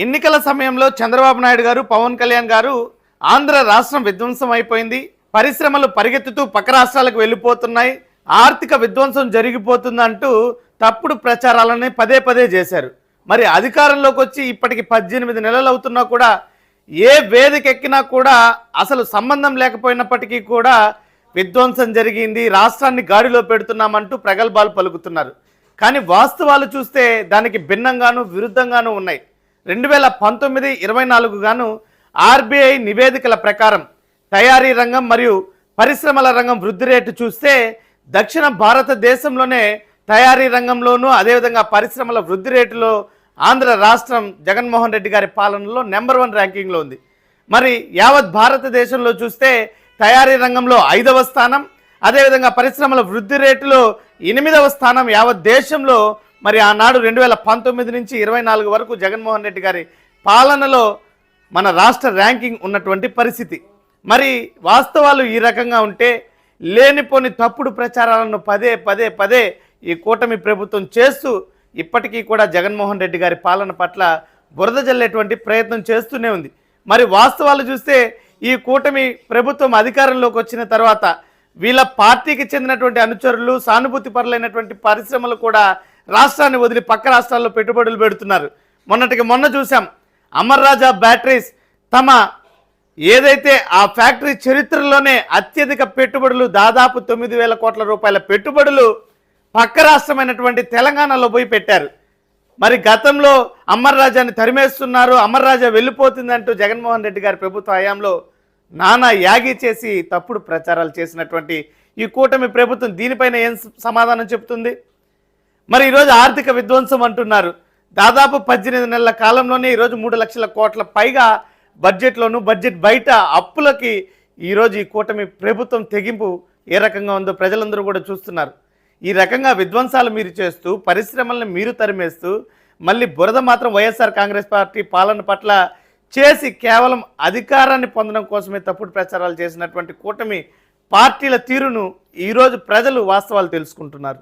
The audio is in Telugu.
ఎన్నికల సమయంలో చంద్రబాబు నాయుడు గారు, పవన్ కళ్యాణ్ గారు ఆంధ్ర రాష్ట్రం విధ్వంసం అయిపోయింది, పరిశ్రమలు పరిగెత్తుతూ పక్క రాష్ట్రాలకు వెళ్ళిపోతున్నాయి, ఆర్థిక విధ్వంసం జరిగిపోతుందంటూ తప్పుడు ప్రచారాలని పదే పదే చేశారు. మరి అధికారంలోకి వచ్చి ఇప్పటికి 18 నెలలు అవుతున్నా కూడా ఏ వేదిక ఎక్కినా కూడా అసలు సంబంధం లేకపోయినప్పటికీ కూడా విధ్వంసం జరిగింది, రాష్ట్రాన్ని గాడిలో పెడుతున్నామంటూ ప్రగల్భాలు పలుకుతున్నారు. కానీ వాస్తవాలు చూస్తే దానికి భిన్నంగాను విరుద్ధంగాను ఉన్నాయి. 2019-24 గాను ఆర్బీఐ నివేదికల ప్రకారం తయారీ రంగం మరియు పరిశ్రమల రంగం వృద్ధి రేటు చూస్తే దక్షిణ భారతదేశంలోనే తయారీ రంగంలోనూ అదేవిధంగా పరిశ్రమల వృద్ధి రేటులో ఆంధ్ర రాష్ట్రం జగన్మోహన్ రెడ్డి గారి పాలనలో నెంబర్ 1 ర్యాంకింగ్లో ఉంది. మరి యావత్ భారతదేశంలో చూస్తే తయారీ రంగంలో 5వ స్థానం, అదేవిధంగా పరిశ్రమల వృద్ధి రేటులో 8వ స్థానం యావత్ దేశంలో. మరి ఆనాడు 2019 నుంచి 24 వరకు జగన్మోహన్ రెడ్డి గారి పాలనలో మన రాష్ట్ర ర్యాంకింగ్ ఉన్నటువంటి పరిస్థితి. మరి వాస్తవాలు ఈ రకంగా ఉంటే లేనిపోని తప్పుడు ప్రచారాలను పదే పదే పదే ఈ కూటమి ప్రభుత్వం చేస్తూ ఇప్పటికీ కూడా జగన్మోహన్ రెడ్డి గారి పాలన పట్ల బురద జల్లేటువంటి ప్రయత్నం చేస్తూనే ఉంది. మరి వాస్తవాలు చూస్తే ఈ కూటమి ప్రభుత్వం అధికారంలోకి వచ్చిన తర్వాత వీళ్ళ పార్టీకి చెందినటువంటి అనుచరులు, సానుభూతి పరులైనటువంటి పరిశ్రమలు కూడా రాష్ట్రాన్ని వదిలి పక్క రాష్ట్రాల్లో పెట్టుబడులు పెడుతున్నారు. మొన్నటికి మొన్న చూసాం, అమర్ రాజా బ్యాటరీస్ తమ ఏదైతే ఆ ఫ్యాక్టరీ చరిత్రలోనే అత్యధిక పెట్టుబడులు దాదాపు 9,000 కోట్ల రూపాయల పెట్టుబడులు పక్క రాష్ట్రమైనటువంటి తెలంగాణలో పోయి పెట్టారు. మరి గతంలో అమర్ రాజాని తరిమేస్తున్నారు, అమర్ రాజా వెళ్ళిపోతుందంటూ జగన్మోహన్ రెడ్డి గారి ప్రభుత్వ హయాంలో నానా యాగి చేసి తప్పుడు ప్రచారాలు చేసినటువంటి ఈ కూటమి ప్రభుత్వం దీనిపైన ఏం సమాధానం చెప్తుంది? మరి ఈరోజు ఆర్థిక విధ్వంసం అంటున్నారు. దాదాపు 18 నెలల కాలంలోనే ఈరోజు 3 లక్షల కోట్ల పైగా బడ్జెట్లోను, బడ్జెట్ బయట అప్పులకి ఈరోజు ఈ కూటమి ప్రభుత్వం తెగింపు ఏ రకంగా ఉందో ప్రజలందరూ కూడా చూస్తున్నారు. ఈ రకంగా విధ్వంసాలు మీరు చేస్తూ, పరిశ్రమలను మీరు తరిమేస్తూ, మళ్ళీ బురద మాత్రం వైఎస్ఆర్ కాంగ్రెస్ పార్టీ పాలన పట్ల చేసి కేవలం అధికారాన్ని పొందడం కోసమే తప్పుడు ప్రచారాలు చేసినటువంటి కూటమి పార్టీల తీరును ఈరోజు ప్రజలు వాస్తవాలు తెలుసుకుంటున్నారు.